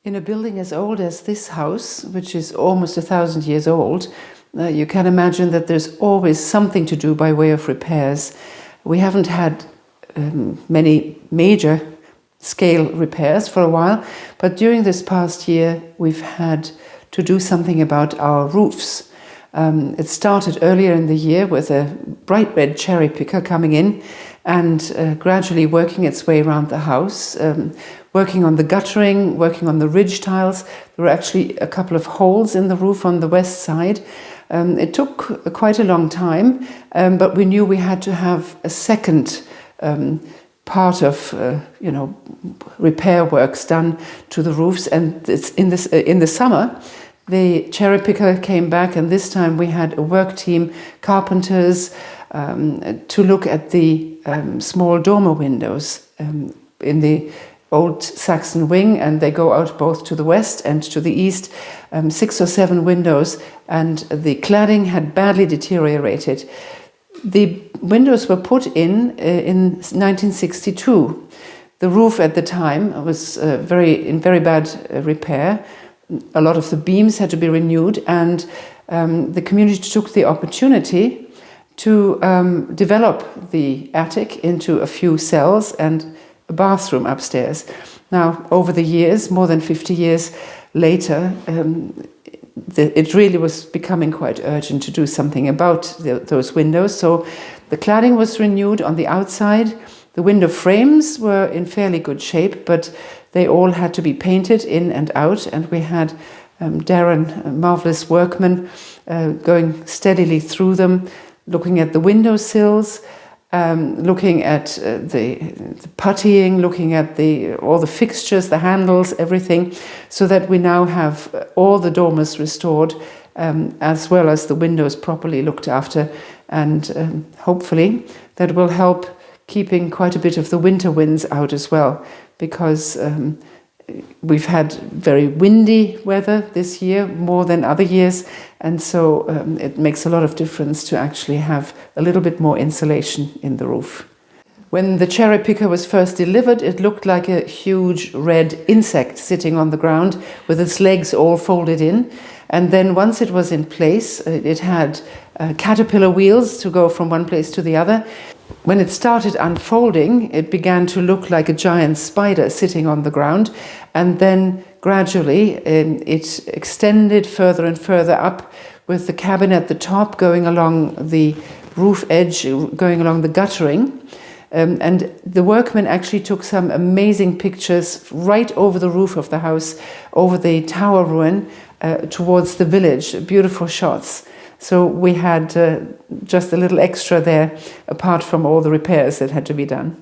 In a building as old as this house, which is almost 1,000 years old, you can imagine that there's always something to do by way of repairs. We haven't had many major scale repairs for a while, but during this past year we've had to do something about our roofs. It started earlier in the year with a bright red cherry picker coming in and gradually working its way around the house, working on the guttering, working on the ridge tiles. There were actually a couple of holes in the roof on the west side. It took quite a long time, but we knew we had to have a second part of repair works done to the roofs. And it's in the summer, the cherry picker came back, and this time we had a work team, carpenters, to look at the small dormer windows in the old Saxon wing, and they go out both to the west and to the east, 6 or 7 windows, and the cladding had badly deteriorated. The windows were put in 1962. The roof at the time was in very bad repair. A lot of the beams had to be renewed, and the community took the opportunity to develop the attic into a few cells and a bathroom upstairs. Now, over the years, more than 50 years later, it really was becoming quite urgent to do something about those windows. So the cladding was renewed on the outside. The window frames were in fairly good shape, but they all had to be painted in and out, and we had Darren, a marvelous workman, going steadily through them, looking at the window sills, looking at the puttying, looking at all the fixtures, the handles, everything, so that we now have all the dormers restored, as well as the windows properly looked after, and hopefully that will help keeping quite a bit of the winter winds out as well, because we've had very windy weather this year, more than other years, and so it makes a lot of difference to actually have a little bit more insulation in the roof. When the cherry picker was first delivered, it looked like a huge red insect sitting on the ground with its legs all folded in. And then once it was in place, it had caterpillar wheels to go from one place to the other. When it started unfolding, it began to look like a giant spider sitting on the ground, and then gradually it extended further and further up, with the cabin at the top going along the roof edge, going along the guttering. And the workmen actually took some amazing pictures right over the roof of the house, over the tower ruin, towards the village, beautiful shots. So we had just a little extra there, apart from all the repairs that had to be done.